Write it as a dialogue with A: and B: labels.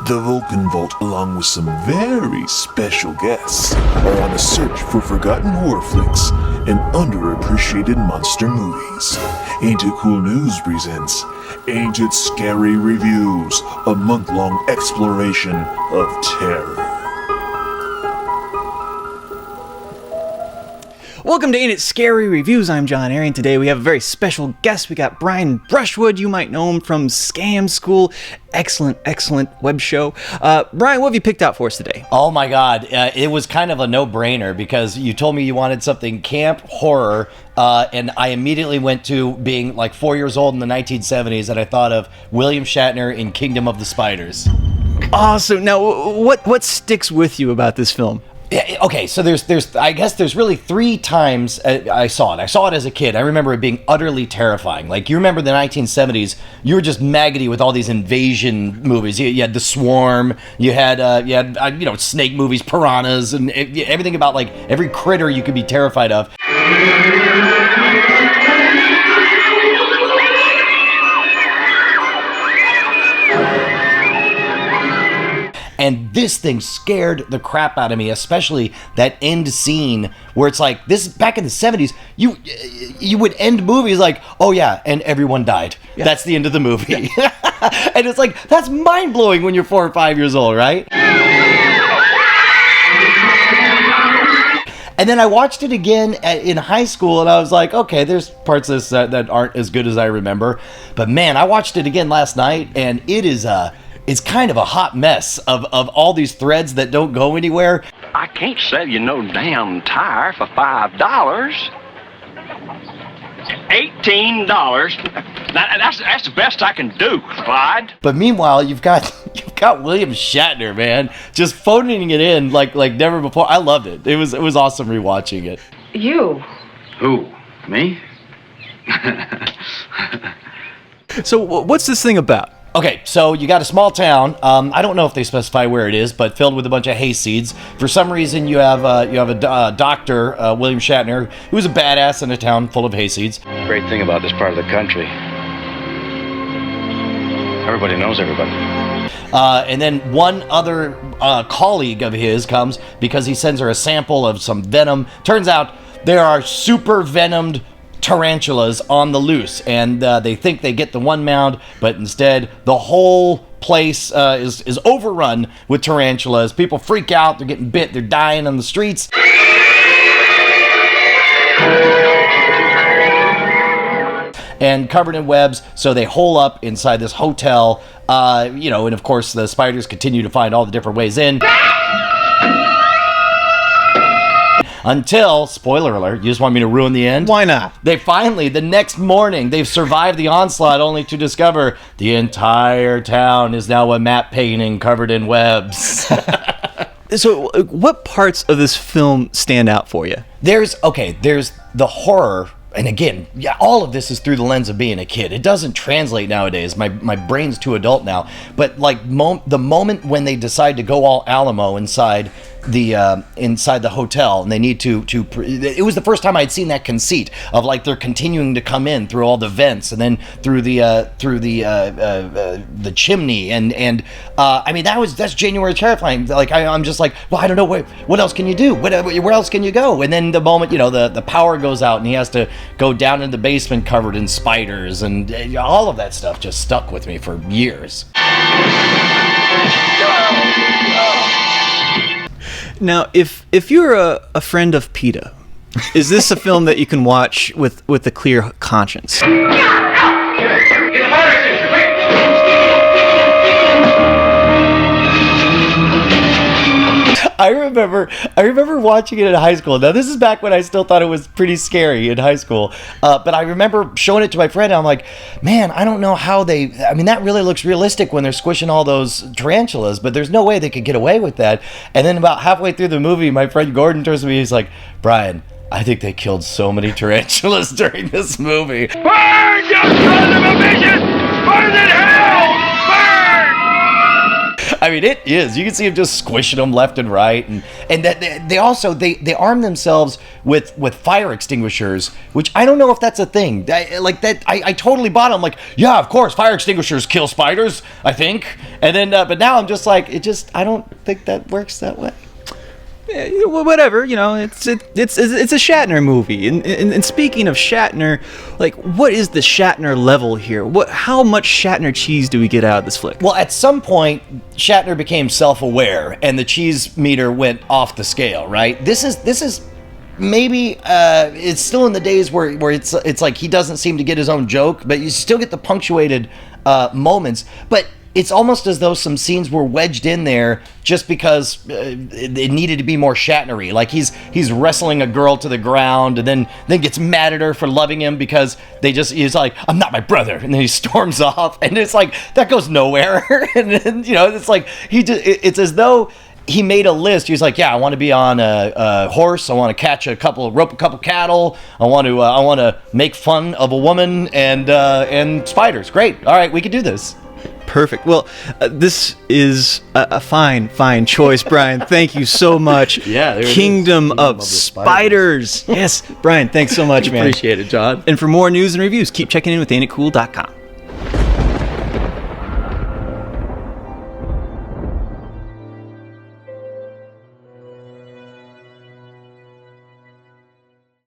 A: The Vulcan Vault, along with some very special guests, are on a search for forgotten horror flicks and underappreciated monster movies. Ain't It Cool News presents Ain't It Scary Reviews, a month-long exploration of terror.
B: Welcome to Ain't It Scary Reviews. I'm John Arian. Today we have a very special guest. We got Brian Brushwood. You might know him from Scam School. Excellent web show. Brian, what have you picked out for us today?
C: Oh my God. It was kind of a no-brainer because you told me you wanted something camp horror, and I immediately went to being like 4 years old in the 1970s, and I thought of William Shatner in Kingdom of the Spiders.
B: Awesome. Now, what sticks with you about this film?
C: Yeah, okay, so I guess there's really three times I saw it. I saw it as a kid. I remember it being utterly terrifying. Like, you remember the 1970s, you were just maggoty with all these invasion movies. You had The Swarm, you had snake movies, piranhas, and everything about, like, every critter you could be terrified of. And this thing scared the crap out of me, especially that end scene where it's like, this back in the 70s, you would end movies like, oh yeah, and everyone died. Yeah. That's the end of the movie. Yeah. And it's like, that's mind-blowing when you're 4 or 5 years old, right? And then I watched it again in high school, and I was like, okay, there's parts of this that aren't as good as I remember. But man, I watched it again last night, and it's kind of a hot mess of all these threads that don't go anywhere.
D: I can't sell you no damn tire for $5. $18. That's the best I can do, Clyde.
C: But meanwhile, you've got William Shatner, man, just phoning it in like never before. I loved it. It was awesome rewatching it.
E: You?
D: Who? Me?
B: So what's this thing about?
C: Okay, so you got a small town. I don't know if they specify where it is, but filled with a bunch of hayseeds. For some reason, you have a doctor, William Shatner, who's a badass in a town full of hayseeds.
D: Great thing about this part of the country, everybody knows everybody.
C: And then one other colleague of his comes because he sends her a sample of some venom. Turns out there are super venomed tarantulas on the loose, and they think they get the one mound, but instead the whole place is overrun with tarantulas. People freak out, they're getting bit, they're dying on the streets. And covered in webs, so they hole up inside this hotel, and of course the spiders continue to find all the different ways in. Until, spoiler alert, you just want me to ruin the end?
B: Why not?
C: They finally, the next morning, they've survived the onslaught only to discover the entire town is now a matte painting covered in webs.
B: So what parts of this film stand out for you?
C: There's the horror. And again, yeah, all of this is through the lens of being a kid. It doesn't translate nowadays. My brain's too adult now. But like the moment when they decide to go all Alamo inside the hotel, and they need to it was the first time I'd seen that conceit of like they're continuing to come in through all the vents and then through the chimney and I mean that's genuinely terrifying. Like I'm just like, well, I don't know what else can you do? Where else can you go? And then the moment the power goes out and he has to go down in the basement covered in spiders, and all of that stuff just stuck with me for years.
B: Now, if you're a friend of PETA, is this a film that you can watch with a clear conscience?
C: I remember watching it in high school. Now, this is back when I still thought it was pretty scary in high school. But I remember showing it to my friend, and I'm like, man, I don't know how that really looks realistic when they're squishing all those tarantulas, but there's no way they could get away with that. And then about halfway through the movie, my friend Gordon turns to me, he's like, Brian, I think they killed so many tarantulas during this movie.
D: Burn, you son of a bitch! Burn in hell! Burn!
C: I mean, it is. You can see him just squishing them left and right, and that they also they arm themselves with fire extinguishers, which I don't know if that's a thing. I totally bought them. Like, yeah, of course, fire extinguishers kill spiders, I think. And then, but now I'm just like, I don't think that works that way.
B: Yeah, whatever, it's a Shatner movie, and speaking of Shatner, like, what is the Shatner level here? How much Shatner cheese do we get out of this flick?
C: Well, at some point, Shatner became self-aware, and the cheese meter went off the scale. Right? This is maybe it's still in the days where it's like he doesn't seem to get his own joke, but you still get the punctuated moments, but. It's almost as though some scenes were wedged in there just because it needed to be more Shatnery. Like he's wrestling a girl to the ground and then gets mad at her for loving him because he's like, I'm not my brother, and then he storms off, and it's like that goes nowhere. And then, it's like it's as though he made a list. He was like, yeah, I want to be on a horse. I want to rope a couple cattle. I want to make fun of a woman and spiders. Great. All right, we can do this.
B: Perfect. Well, this is a fine choice, Brian. Thank you so much.
C: Yeah, there it is.
B: Kingdom of Spiders. Yes, Brian, thanks so much, man.
C: Appreciate it, John.
B: And for more news and reviews, keep checking in with ain'titcool.com.